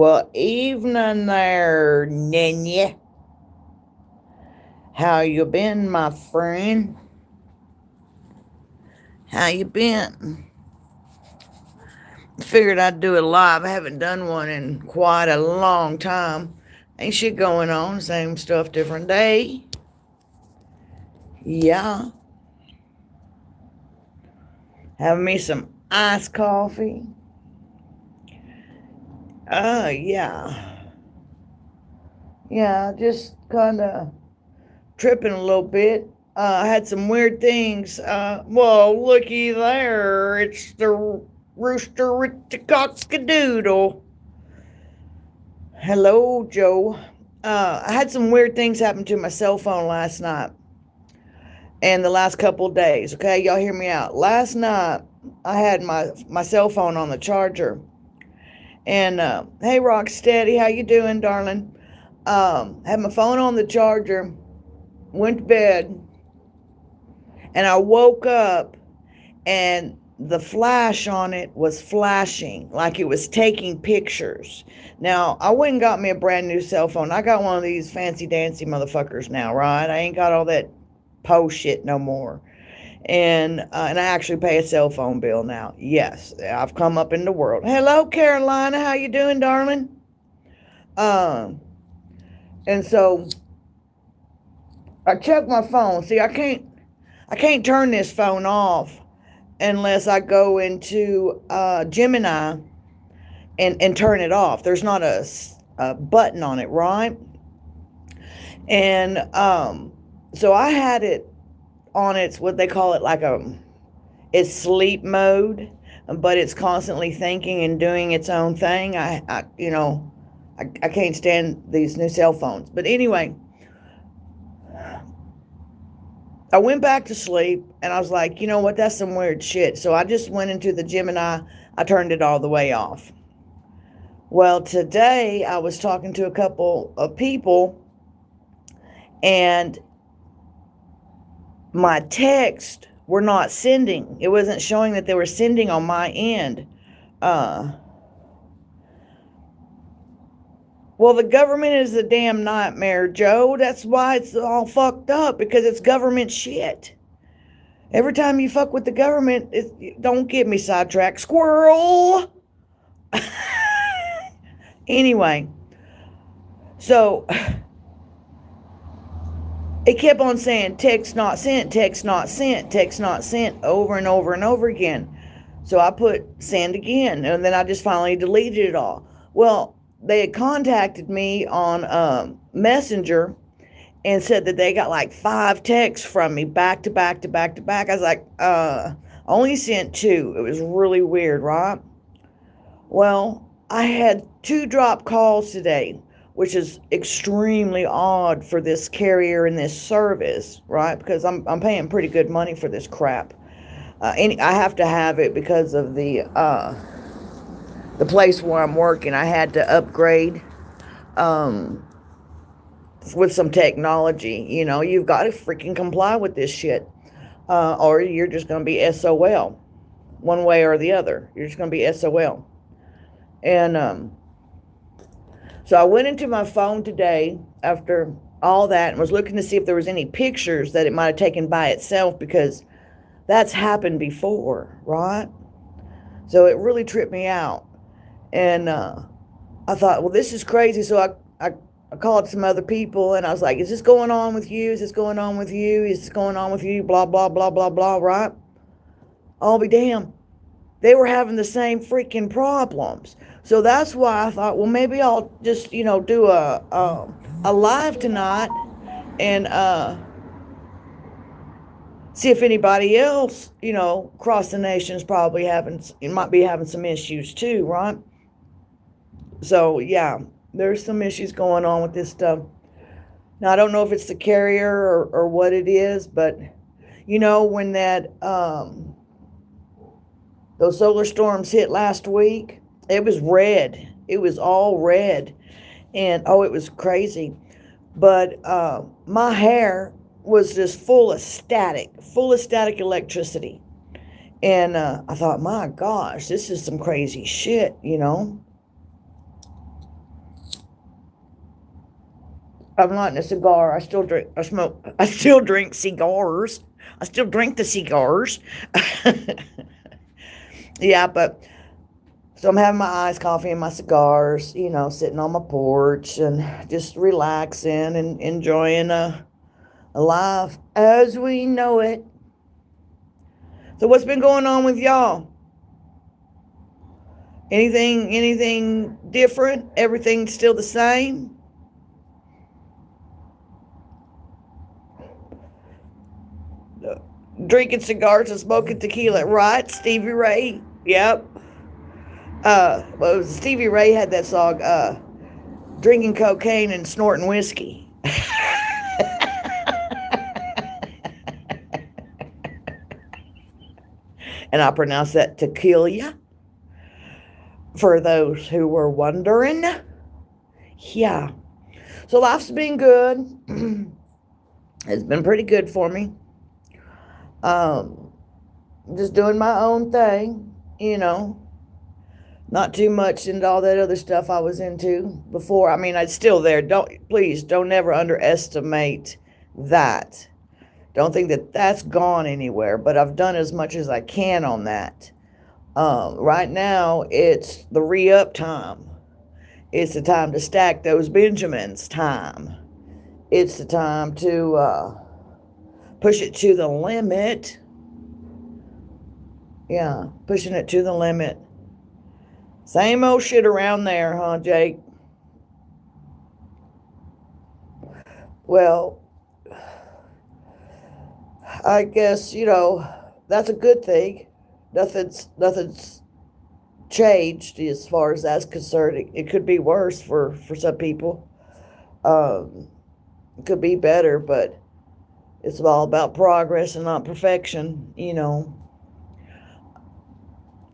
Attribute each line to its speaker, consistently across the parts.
Speaker 1: Well, evening there, Nanya. How you been, my friend? How you been? Figured I'd do it live. I haven't done one in quite a long time. Ain't shit going on. Same stuff, different day. Yeah. Having me some iced coffee. Yeah. Yeah, just kind of tripping a little bit. I had some weird things. Well, looky there. It's the rooster with the cock-a-doodle. Hello, Joe. I had some weird things happen to my cell phone last night and the last couple of days. Okay, y'all hear me out. Last night, I had my cell phone on the charger. And, hey, Rocksteady, how you doing, darling? Had my phone on the charger, went to bed, and I woke up and the flash on it was flashing like it was taking pictures. Now, I went and got me a brand new cell phone. I got one of these fancy dancy motherfuckers now, right? I ain't got all that post shit no more. And I actually pay a cell phone bill now. Yes, I've come up in the world. Hello, Carolina. How you doing, darling? And so I checked my phone. See, I can't turn this phone off unless I go into Gemini and turn it off. There's not a button on it, right? And so I had it on its, what they call it, like it's sleep mode, but it's constantly thinking and doing its own thing. I can't stand these new cell phones. But anyway, I went back to sleep and I was like, you know what, that's some weird shit. So I just went into the Gemini. I turned it all the way off. Well, today I was talking to a couple of people and my texts were not sending. It wasn't showing that they were sending on my end. Well, the government is a damn nightmare, Joe. That's why it's all fucked up, because it's government shit. Every time you fuck with the government, don't get me sidetracked. Squirrel! Anyway, so it kept on saying text not sent, text not sent, text not sent over and over and over again. So I put send again, and then I just finally deleted it all. Well, they had contacted me on Messenger and said that they got like 5 texts from me back to back to back to back. I was like, only sent 2. It was really weird, right? Well, I had 2 drop calls today, which is extremely odd for this carrier and this service, right? Because I'm paying pretty good money for this crap. And I have to have it because of the place where I'm working. I had to upgrade with some technology. You know, you've got to freaking comply with this shit, or you're just going to be SOL, one way or the other. You're just going to be SOL. And so I went into my phone today after all that and was looking to see if there was any pictures that it might have taken by itself, because that's happened before, right? So it really tripped me out. And I thought, well, this is crazy. So I called some other people and I was like, is this going on with you? Is this going on with you? Is this going on with you? Blah, blah, blah, blah, blah, right? I'll be damned. They were having the same freaking problems. So that's why I thought, well, maybe I'll just, do a live tonight and see if anybody else, across the nation's probably might be having some issues too, right? So yeah, there's some issues going on with this stuff. Now I don't know if it's the carrier or what it is, but when that those solar storms hit last week, it was red. It was all red. And, it was crazy. But my hair was just full of static electricity. And I thought, my gosh, this is some crazy shit, I'm lighting a cigar. I smoke, I still drink cigars. I still drink the cigars. Yeah, but so I'm having my iced coffee and my cigars, sitting on my porch and just relaxing and enjoying a life as we know it. So what's been going on with y'all? Anything different? Everything still the same? Drinking cigars and smoking tequila, right? Stevie Ray. Yep. Well, Stevie Ray had that song, drinking cocaine and snorting whiskey. And I pronounce that tequila for those who were wondering. Yeah. So life's been good. It's been pretty good for me. Just doing my own thing, not too much into all that other stuff I was into before. I mean, it's still there. Please don't ever underestimate that. Don't think that that's gone anywhere, but I've done as much as I can on that. Right now, it's the re-up time. It's the time to stack those Benjamins time. It's the time to push it to the limit. Yeah, pushing it to the limit. Same old shit around there, huh, Jake? Well, I guess, that's a good thing. Nothing's changed as far as that's concerned. It could be worse for some people. It could be better, but it's all about progress and not perfection,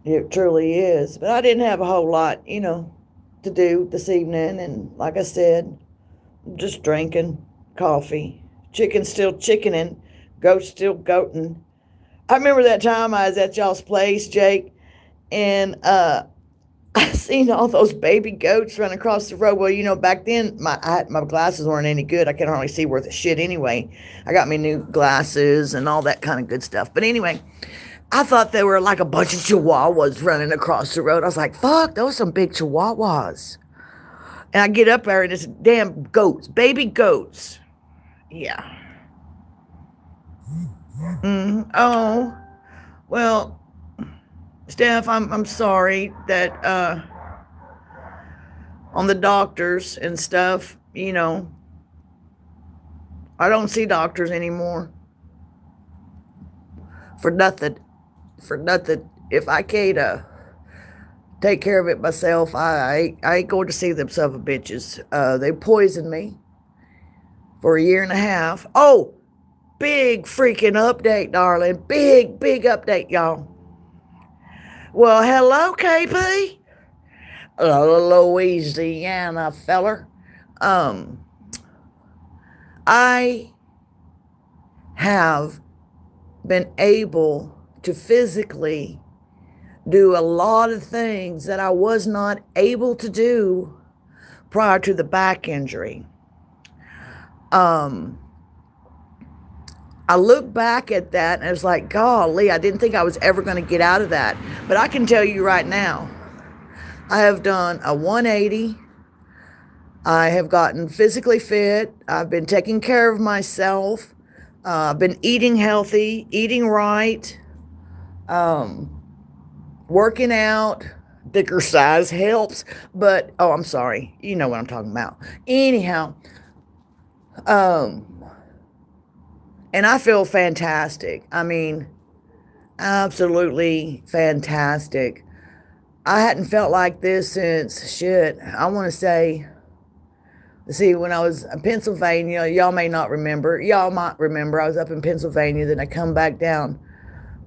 Speaker 1: It truly is. But I didn't have a whole lot, to do this evening. And like I said, just drinking coffee. Chicken still chickening. Goat still goating. I remember that time I was at y'all's place, Jake, and I seen all those baby goats running across the road. Well, back then my glasses weren't any good. I could hardly see worth a shit anyway. I got me new glasses and all that kind of good stuff. But anyway, I thought they were like a bunch of chihuahuas running across the road. I was like, fuck, those are some big chihuahuas. And I get up there and it's damn goats, baby goats. Yeah. Oh, well, Steph, I'm sorry that on the doctors and stuff, I don't see doctors anymore. For nothing. For nothing. If I can't take care of it myself, I ain't going to see them son of a bitches. They poisoned me for a year and a half. Oh, big freaking update, darling. Big update, y'all. Well, hello, KP. Louisiana feller. I have been able to physically do a lot of things that I was not able to do prior to the back injury. I look back at that and it's like, golly, I didn't think I was ever going to get out of that. But I can tell you right now, I have done a 180. I have gotten physically fit. I've been taking care of myself. I've been eating healthy, eating right, working out. Thicker size helps, but, I'm sorry. You know what I'm talking about. Anyhow, and I feel fantastic. I mean, absolutely fantastic. I hadn't felt like this since, shit, I want to say, see, when I was in Pennsylvania, y'all may not remember. Y'all might remember I was up in Pennsylvania, then I come back down.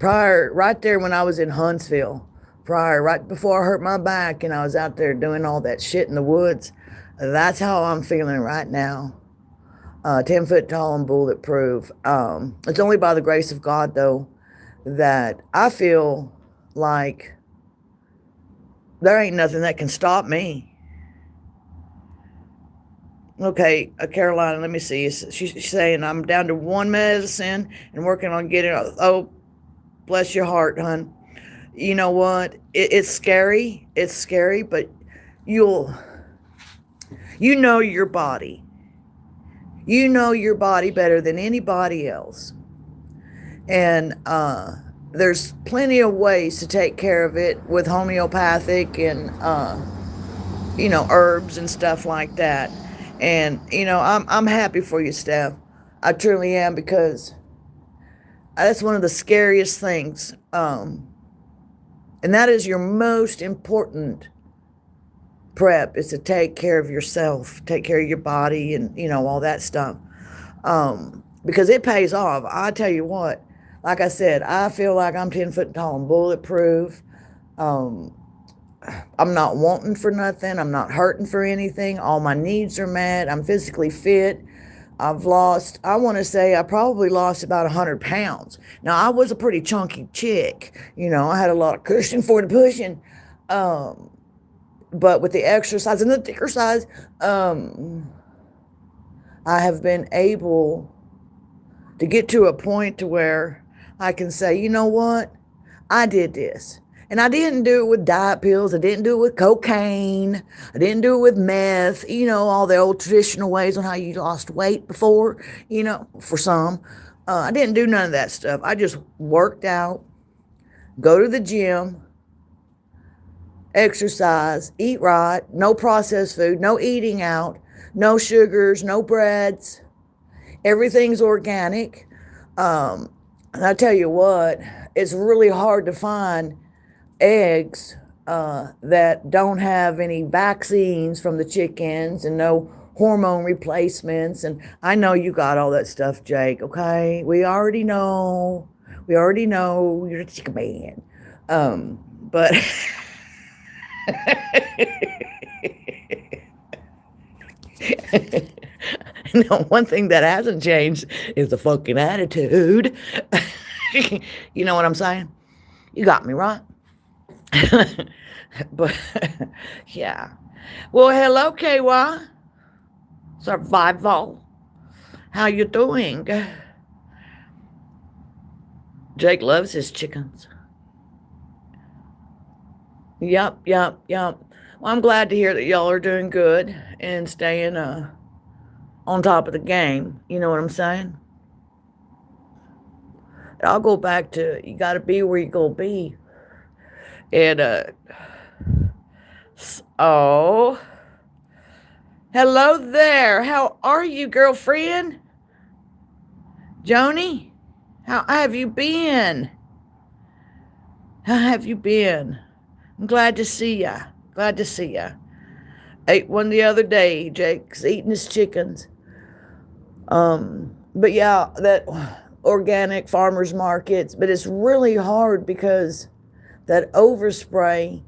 Speaker 1: Right there when I was in Huntsville, right before I hurt my back and I was out there doing all that shit in the woods. That's how I'm feeling right now. 10 foot tall and bulletproof. It's only by the grace of God, though, that I feel like there ain't nothing that can stop me. Okay, Carolina, let me see. She's saying I'm down to one medicine and working on getting. Oh, bless your heart, hon. You know what? It's scary. It's scary, but you'll, you know your body. You know your body better than anybody else. And there's plenty of ways to take care of it with homeopathic and, herbs and stuff like that. And, I'm happy for you, Steph. I truly am, because that's one of the scariest things. And that is your most important prep, is to take care of yourself, take care of your body, and, all that stuff. Because it pays off. I tell you what, like I said, I feel like I'm 10 foot tall and bulletproof. I'm not wanting for nothing. I'm not hurting for anything. All my needs are met. I'm physically fit. I've lost, I want to say I probably lost about 100 pounds. Now, I was a pretty chunky chick. I had a lot of cushion for the pushing. But with the exercise and the thicker size, I have been able to get to a point to where I can say, you know what? I did this. And I didn't do it with diet pills. I didn't do it with cocaine. I didn't do it with meth. All the old traditional ways on how you lost weight before, for some. I didn't do none of that stuff. I just worked out, go to the gym, exercise, eat right, no processed food, no eating out, no sugars, no breads. Everything's organic. And I tell you what, it's really hard to find eggs that don't have any vaccines from the chickens and no hormone replacements. And I know you got all that stuff, Jake, okay? We already know. You're a chicken man. But no, one thing that hasn't changed is the fucking attitude. You know what I'm saying? You got me, right? But yeah. Well, hello, KY. Survival. How you doing? Jake loves his chickens. Yep. Well, I'm glad to hear that y'all are doing good and staying on top of the game. You know what I'm saying? I'll go back to, you got to be where you going to be. And, oh, hello there. How are you, girlfriend? Joni, how have you been? How have you been? I'm glad to see ya. Glad to see ya. Ate one the other day. Jake's eating his chickens. But yeah, that organic farmers markets, but it's really hard because that overspray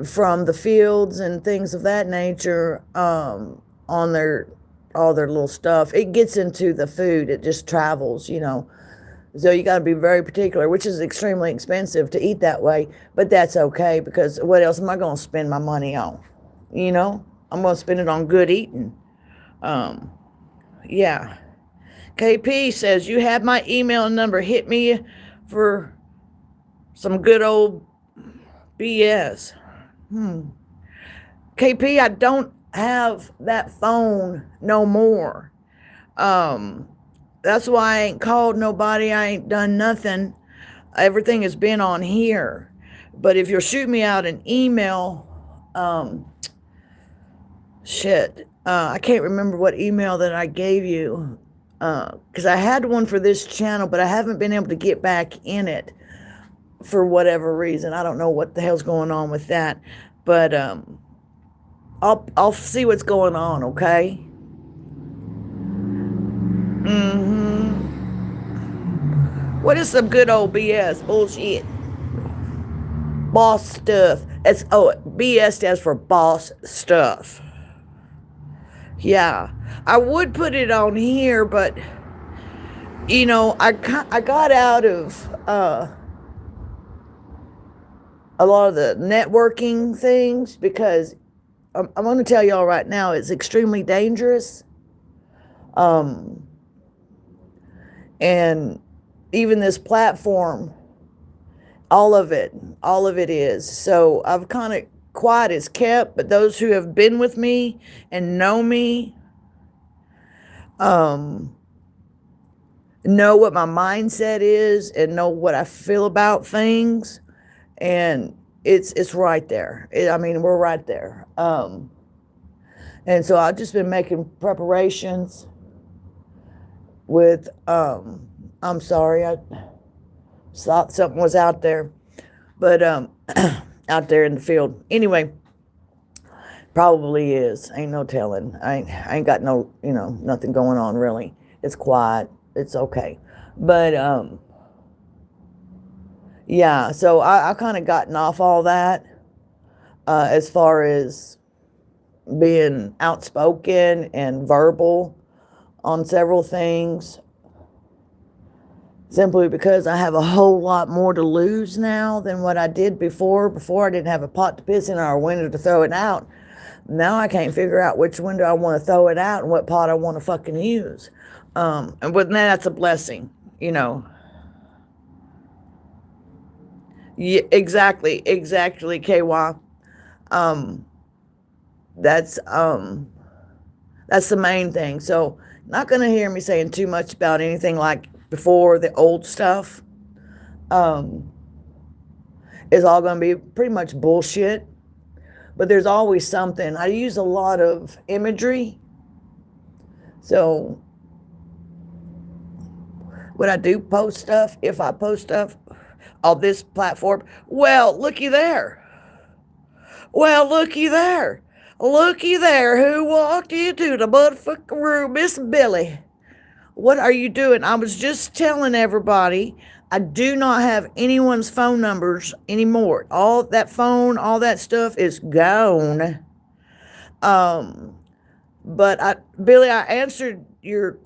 Speaker 1: from the fields and things of that nature, on all their little stuff, it gets into the food. It just travels, So you got to be very particular, which is extremely expensive to eat that way. But that's okay, because what else am I going to spend my money on? I'm going to spend it on good eating. Yeah. KP says, you have my email number. Hit me for some good old BS. KP, I don't have that phone no more. That's why I ain't called nobody. I ain't done nothing. Everything has been on here. But if you'll shoot me out an email, I can't remember what email that I gave you, because I had one for this channel, but I haven't been able to get back in it for whatever reason. I don't know what the hell's going on with that, but I'll see what's going on. Okay. What is some good old BS bullshit? Boss stuff. BS stands for boss stuff. Yeah, I would put it on here, but I got out of a lot of the networking things because I'm going to tell y'all right now, it's extremely dangerous. Um, and even this platform, all of it is. So I've kind of quiet as kept, but those who have been with me and know me, um, know what my mindset is and know what I feel about things. And it's right there. I mean, we're right there. And so I've just been making preparations with, I'm sorry, I thought something was out there, but, out there in the field. Anyway, probably is. Ain't no telling. I ain't got no, nothing going on really. It's quiet. It's okay. But, yeah, so I kind of gotten off all that, as far as being outspoken and verbal on several things, simply because I have a whole lot more to lose now than what I did before. Before I didn't have a pot to piss in or a window to throw it out. Now I can't figure out which window I want to throw it out and what pot I want to fucking use. And with that, that's a blessing, Yeah, exactly, KY. Um, that's the main thing. So, not gonna hear me saying too much about anything like before. The old stuff um, is all gonna be pretty much bullshit. But there's always something. I use a lot of imagery. So, when I do post stuff, if I post stuff on this platform, well, looky there. Well, looky there. Looky there. Who walked into the motherfucking room? Miss Billy. What are you doing? I was just telling everybody I do not have anyone's phone numbers anymore. All that phone, all that stuff is gone. But Billy, I answered your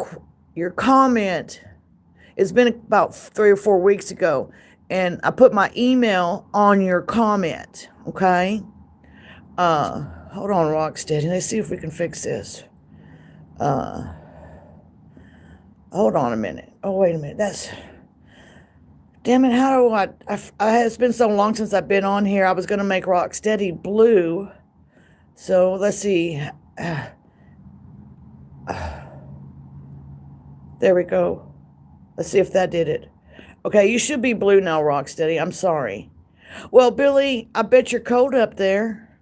Speaker 1: comment. It's been about 3 or 4 weeks ago, and I put my email on your comment. Okay. Hold on, Rocksteady. Let's see if we can fix this. Hold on a minute. Oh, wait a minute. Damn it, how do it's been so long since I've been on here. I was going to make Rocksteady blue. So, let's see. There we go. Let's see if that did it. Okay, you should be blue now, Rocksteady. I'm sorry. Well, Billy, I bet you're cold up there.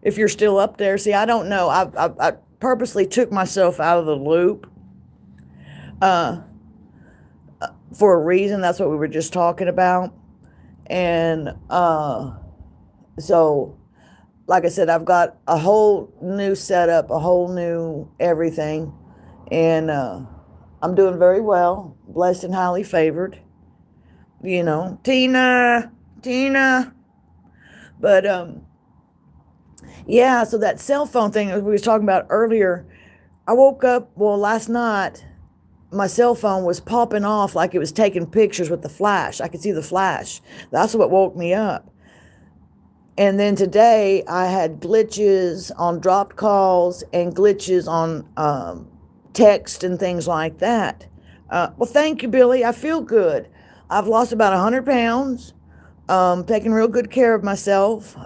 Speaker 1: If you're still up there. See, I don't know. I purposely took myself out of the loop for a reason. That's what we were just talking about. And so, like I said, I've got a whole new setup, a whole new everything. And I'm doing very well. Blessed and highly favored. Tina. But, yeah, so that cell phone thing we was talking about earlier, I woke up, last night, my cell phone was popping off like it was taking pictures with the flash. I could see the flash. That's what woke me up. And then today, I had glitches on dropped calls and glitches on text and things like that. Well, thank you, Billy. I feel good. I've lost about 100 pounds, taking real good care of myself,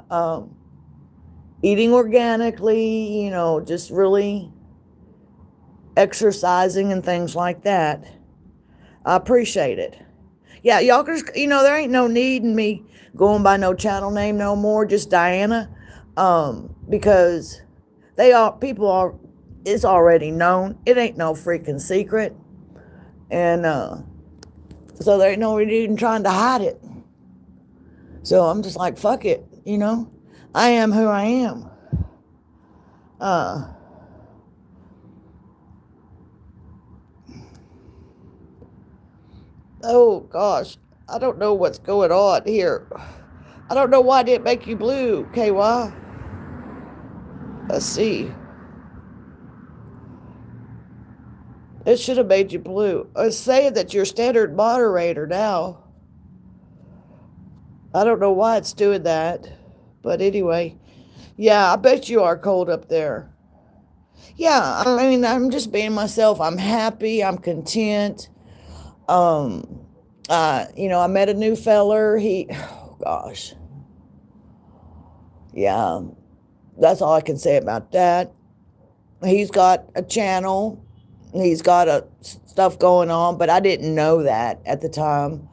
Speaker 1: eating organically, just really exercising and things like that. I appreciate it. Yeah, y'all just, there ain't no need in me going by no channel name no more, just Diana, because it's already known. It ain't no freaking secret. And so there ain't no need in trying to hide it. So I'm just like, fuck it, I am who I am. Oh gosh, I don't know what's going on here. I don't know why it didn't make you blue, KY. Let's see. It should have made you blue. It's saying that you're standard moderator now. I don't know why it's doing that. But anyway, Yeah, I bet you are cold up there. Yeah, I mean, I'm just being myself. I'm happy. I'm content. Um, I met a new feller. Oh gosh, yeah, that's all I can say about that. He's got a channel. He's got stuff going on, but I didn't know that at the time.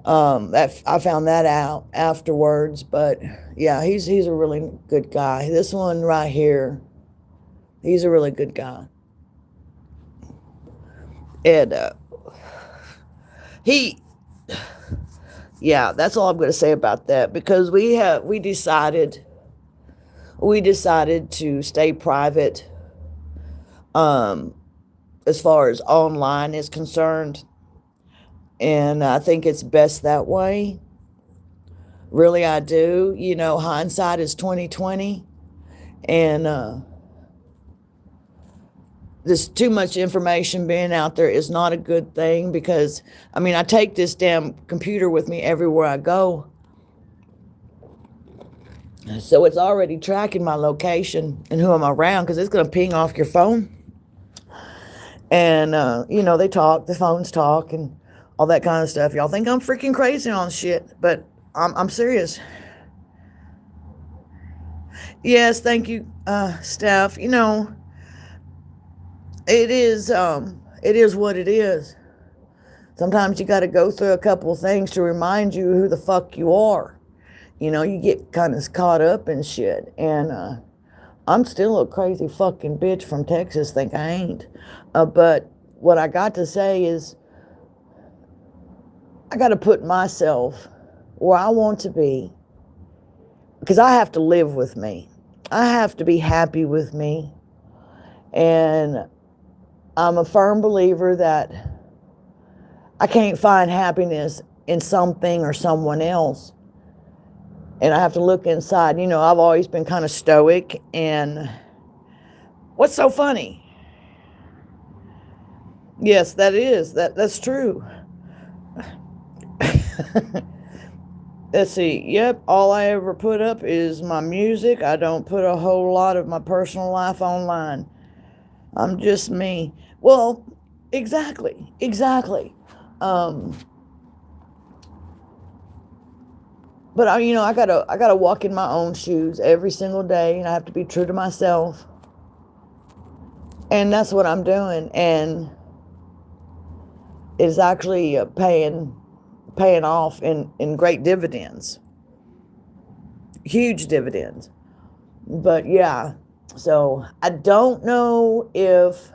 Speaker 1: That I found that out afterwards. But yeah, he's a really good guy. This one right here, he's a really good guy. And he, yeah, that's all I'm going to say about that because we decided to stay private. Um, as far as online is concerned, and I think it's best that way. Really, I do. Hindsight is 2020, and there's too much information being out there is not a good thing because, I mean, I take this damn computer with me everywhere I go. So it's already tracking my location and who I'm around because it's going to ping off your phone. And, the phones talk and all that kind of stuff. Y'all think I'm freaking crazy on shit, but I'm serious. Yes, thank you, Steph. It is what it is. Sometimes you got to go through a couple of things to remind you who the fuck you are. You get kind of caught up in shit. And I'm still a crazy fucking bitch from Texas, think I ain't. But what I got to say is I got to put myself where I want to be because I have to live with me. I have to be happy with me. And I'm a firm believer that I can't find happiness in something or someone else. And I have to look inside. I've always been kind of stoic. And what's so funny? Yes, that's true. Let's see. Yep, all I ever put up is my music. I don't put a whole lot of my personal life online. I'm just me. Well, exactly. But I gotta walk in my own shoes every single day, and I have to be true to myself. And that's what I'm doing, and it's actually paying off in great dividends, huge dividends. But yeah, so I don't know if.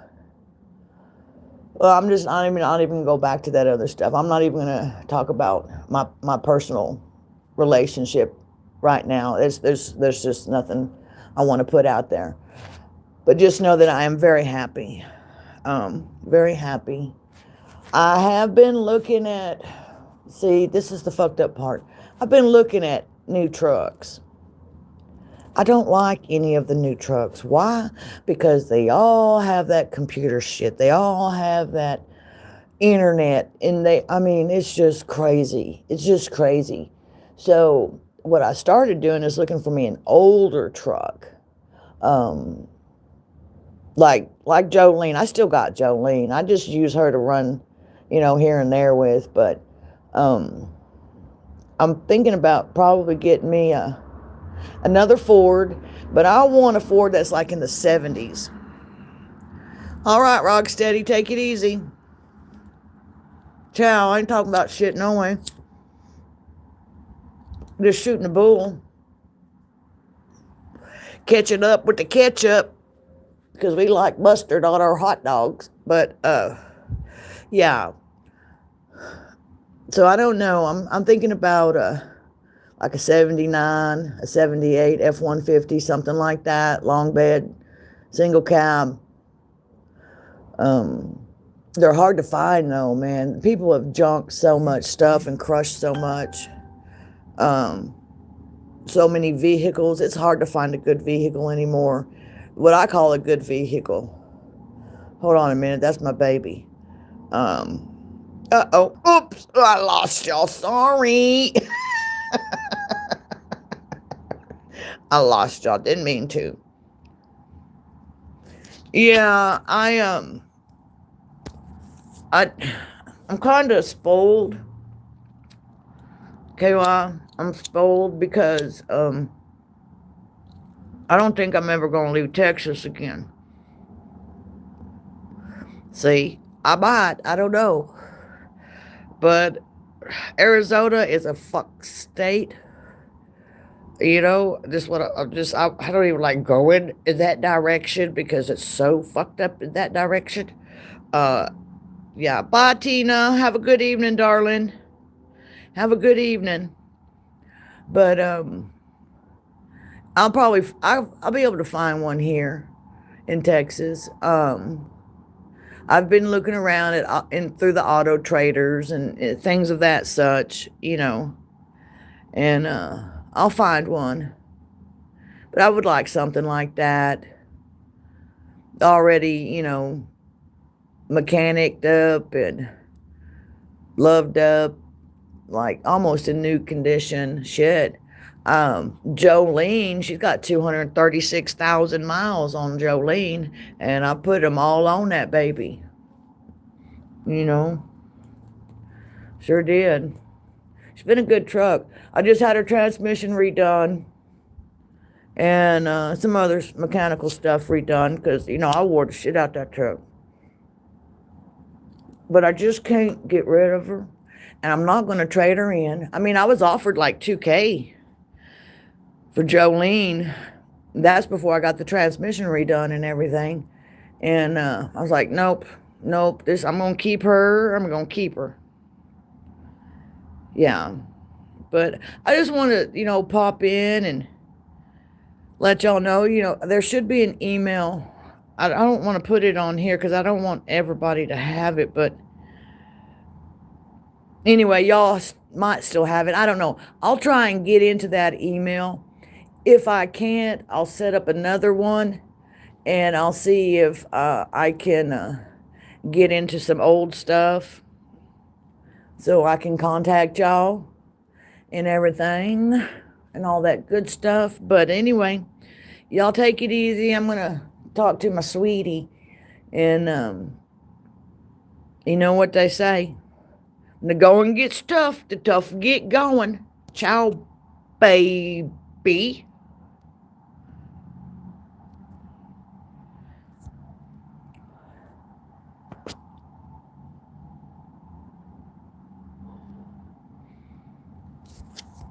Speaker 1: Well, I'm not even gonna go back to that other stuff. I'm not even gonna talk about my personal relationship right now. There's just nothing I want to put out there. But just know that I am very happy. Very happy. I have been looking at. See, this is the fucked up part. I've been looking at new trucks. I don't like any of the new trucks. Why? Because they all have that computer shit. They all have that internet. And it's just crazy. It's just crazy. So what I started doing is looking for me an older truck. Like Jolene. I still got Jolene. I just use her to run, here and there with. But I'm thinking about probably getting me another Ford, but I want a Ford that's like in the 70s. All right, Rocksteady, take it easy. Ciao, I ain't talking about shit no way. Just shooting a bull. Catching up with the ketchup because we like mustard on our hot dogs. But, yeah. So I don't know. I'm thinking about like a 79, a 78, F-150, something like that, long bed, single cab. They're hard to find though, man. People have junked so much stuff and crushed so much. So many vehicles. It's hard to find a good vehicle anymore. What I call a good vehicle. Hold on a minute. That's my baby. Uh-oh. Oops. I lost y'all. Sorry. I lost y'all. Didn't mean to. Yeah, I I'm kind of spoiled. Okay, well, I'm spoiled because I don't think I'm ever gonna leave Texas again. See, I might. I don't know, but Arizona is a fuck state. You know, just what I don't even like going in that direction because it's so fucked up in that direction. Uh, yeah. Bye, Tina. Have a good evening, darling. Have a good evening. But I'll be able to find one here in Texas. I've been looking around at and through the auto traders and things of that such, you know, and I'll find one. But I would like something like that already, you know, mechanicked up and loved up, like almost in new condition. Shit. Jolene, she's got 236,000 miles on Jolene, and I put them all on that baby. You know, sure did. It's been a good truck. I just had her transmission redone and some other mechanical stuff redone because, you know, I wore the shit out that truck. But I just can't get rid of her. And I'm not going to trade her in. I mean, I was offered like $2,000 for Jolene. That's before I got the transmission redone and everything. And I was like, nope. I'm going to keep her. I'm going to keep her. Yeah. But I just want to, you know, pop in and let y'all know, you know, there should be an email. I don't want to put it on here because I don't want everybody to have it. But anyway, y'all might still have it. I don't know. I'll try and get into that email. If I can't, I'll set up another one and I'll see if I can get into some old stuff so I can contact y'all and everything and all that good stuff. But anyway, y'all take it easy. I'm going to talk to my sweetie. And you know what they say. When the going gets tough, the tough get going. Ciao, baby.